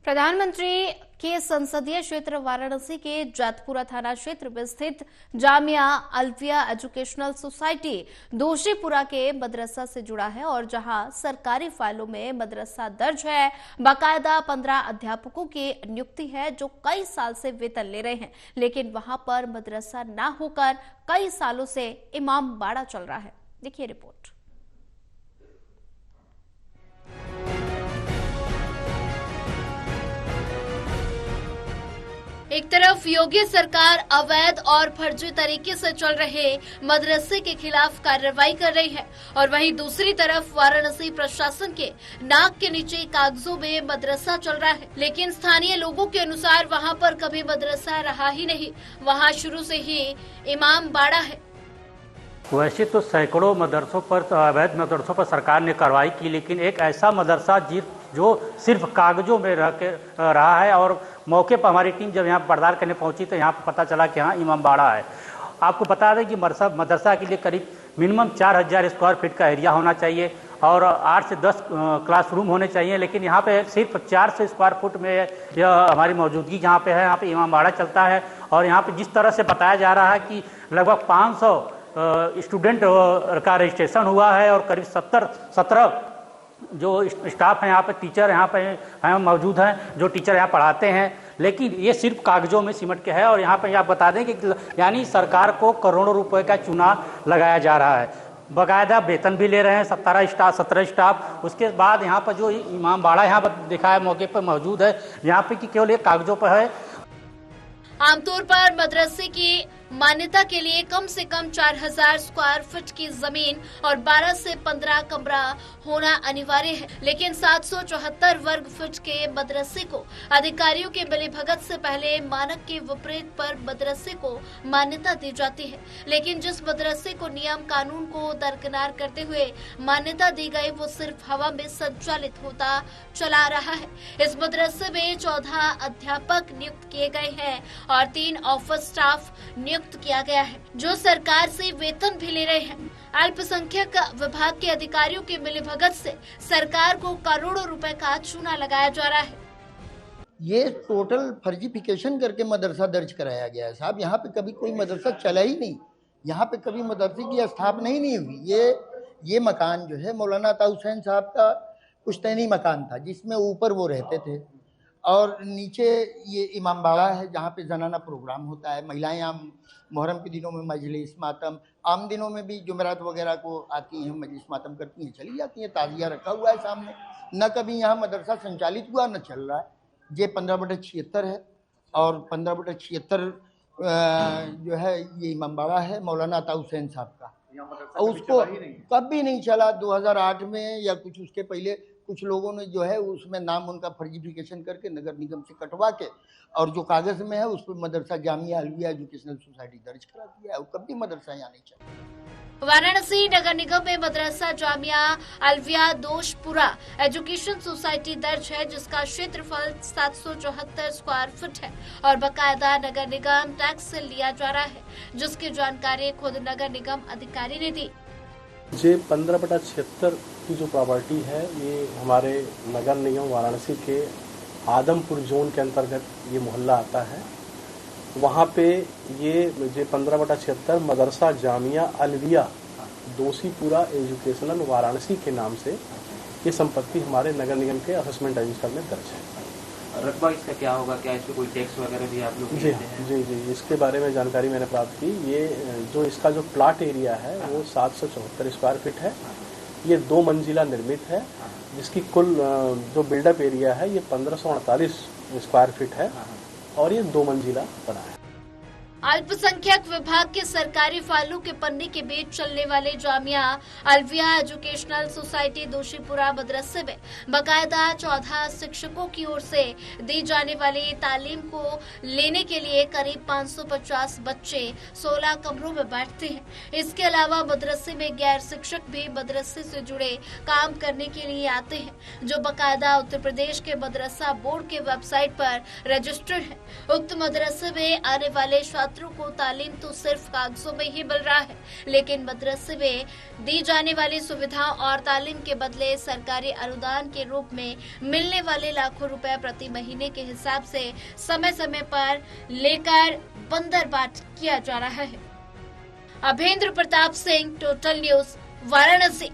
प्रधानमंत्री के संसदीय क्षेत्र वाराणसी के जैतपुरा थाना क्षेत्र में स्थित जामिया अल्विया एजुकेशनल सोसाइटी दोशीपुरा के मदरसा से जुड़ा है और जहां सरकारी फाइलों में मदरसा दर्ज है, बाकायदा 15 अध्यापकों की नियुक्ति है जो कई साल से वेतन ले रहे हैं, लेकिन वहां पर मदरसा न होकर कई सालों से इमाम बाड़ा चल रहा है। देखिए रिपोर्ट। एक तरफ योगी सरकार अवैध और फर्जी तरीके से चल रहे मदरसे के खिलाफ कार्रवाई कर रही है और वहीं दूसरी तरफ वाराणसी प्रशासन के नाक के नीचे कागजों में मदरसा चल रहा है, लेकिन स्थानीय लोगों के अनुसार वहां पर कभी मदरसा रहा ही नहीं, वहां शुरू से ही इमाम बाड़ा है। वैसे तो सैकड़ों मदरसों पर, अवैध मदरसों पर सरकार ने कार्रवाई की, लेकिन एक ऐसा मदरसा जो सिर्फ कागजों में रहा है और मौके पर हमारी टीम जब यहाँ पड़ताल करने पहुंची तो यहाँ पर पता चला कि हाँ इमाम बाड़ा है। आपको बता दें कि मदरसा के लिए करीब मिनिमम 4000 स्क्वायर फीट का एरिया होना चाहिए और 8 से 10 क्लासरूम होने चाहिए, लेकिन यहाँ पे सिर्फ 400 स्क्वायर फुट में यह हमारी मौजूदगी जहाँ पे है, यहाँ पे इमाम बाड़ा चलता है। और यहाँ पे जिस तरह से बताया जा रहा है कि लगभग 500 स्टूडेंट का रजिस्ट्रेशन हुआ है और करीब 17 जो स्टाफ है यहाँ पे, टीचर यहाँ पे मौजूद हैं जो टीचर यहाँ पढ़ाते हैं, लेकिन ये सिर्फ कागजों में सिमट के है। और यहाँ पे आप बता दें कि यानी सरकार को करोड़ों रुपए का चूना लगाया जा रहा है, बाकायदा वेतन भी ले रहे हैं 17 स्टाफ। उसके बाद यहाँ पर जो इमाम बाड़ा यहाँ पर दिखा है मौके पर मौजूद है, यहाँ पे कि केवल ये कागजों पर है। आमतौर पर मदरसे की मान्यता के लिए कम से कम 4000 स्क्वायर फीट की जमीन और 12 से 15 कमरा होना अनिवार्य है, लेकिन 774 वर्ग फीट के मदरसे को अधिकारियों के मिलीभगत से पहले मानक के विपरीत पर मदरसे को मान्यता दी जाती है। लेकिन जिस मदरसे को नियम कानून को दरकिनार करते हुए मान्यता दी गई वो सिर्फ हवा में संचालित होता चला रहा है। इस मदरसे में 14 अध्यापक नियुक्त किए गए हैं और 3 ऑफिस स्टाफ नियुक्त किया गया है जो सरकार से वेतन भी ले रहे हैं। अल्पसंख्यक विभाग के अधिकारियों के मिलीभगत से सरकार को करोड़ों रुपए का चूना लगाया जा रहा है। ये टोटल फर्जीफिकेशन करके मदरसा दर्ज कराया गया है साहब। यहाँ पे कभी कोई मदरसा चला ही नहीं, यहाँ पे कभी मदरसे की स्थापना ही नहीं हुई। ये मकान जो है मौलाना अता हुसैन साहब का पुश्तैनी मकान था जिसमें ऊपर वो रहते थे और नीचे ये इमाम बाड़ा है जहाँ पे जनाना प्रोग्राम होता है। महिलाएं आम मुहर्रम के दिनों में मजलिस मातम, आम दिनों में भी जुमेरात वगैरह को आती हैं, मजलिस मातम करती हैं, चली जाती हैं। ताजिया रखा हुआ है सामने, न कभी यहाँ मदरसा संचालित हुआ न चल रहा है। ये 15/76 है और 15/76 जो है ये इमाम बाड़ा है मौलाना अता हुसैन साहब का, और उसको कभी नहीं चला। 2008 में या कुछ उसके पहले कुछ लोगों ने जो है उसमें नाम उनका फर्जीफिकेशन करके नगर निगम से कटवा के और जो कागज में है उस पर मदरसा जामिया अल्विया एजुकेशनल सोसाइटी दर्ज करा दिया है। और कभी मदरसा यहाँ नहीं चला। वाराणसी नगर निगम में मदरसा जामिया अल्विया दोशीपुरा एजुकेशन सोसाइटी दर्ज है जिसका क्षेत्रफल 774 स्क्वायर फीट है और बाकायदा नगर निगम टैक्स से लिया जा रहा है, जिसकी जानकारी खुद नगर निगम अधिकारी ने दी। ये 15/76 की जो प्रॉपर्टी है ये हमारे नगर निगम वाराणसी के आदमपुर जोन के अंतर्गत ये मोहल्ला आता है। वहाँ पे ये 15/76 मदरसा जामिया अल्विया दोशीपुरा एजुकेशनल वाराणसी के नाम से ये संपत्ति हमारे नगर निगम के असेसमेंट रजिस्टर में दर्ज है। रकबा इसका क्या होगा, क्या इस पे कोई टैक्स वगैरह भी आप लोग जी इसके बारे में जानकारी मैंने प्राप्त की। ये जो इसका जो प्लाट एरिया है वो 774 स्क्वायर फीट है। ये 2 मंजिला निर्मित है जिसकी कुल जो बिल्डअप एरिया है ये 1548 स्क्वायर फीट है और ये 2 मंजिला बना है। अल्पसंख्यक विभाग के सरकारी फाइलों के पन्ने के बीच चलने वाले जामिया अल्विया एजुकेशनल सोसाइटी दोशीपुरा मदरसे में बाकायदा 14 शिक्षकों की ओर से दी जाने वाली तालीम को लेने के लिए करीब 550 बच्चे 16 कमरों में बैठते हैं। इसके अलावा मदरसे में गैर शिक्षक भी मदरसे से जुड़े काम करने के लिए आते हैं, जो बाकायदा उत्तर प्रदेश के मदरसा बोर्ड के वेबसाइट पर रजिस्टर्ड है। उक्त मदरसे में आने वाले छात्र छात्रों को तालीम तो सिर्फ कागजों में ही मिल रहा है, लेकिन मदरसे में दी जाने वाली सुविधाओं और तालीम के बदले सरकारी अनुदान के रूप में मिलने वाले लाखों रुपए प्रति महीने के हिसाब से समय समय पर लेकर बंदरबाट किया जा रहा है। अभेंद्र प्रताप सिंह, टोटल न्यूज, वाराणसी।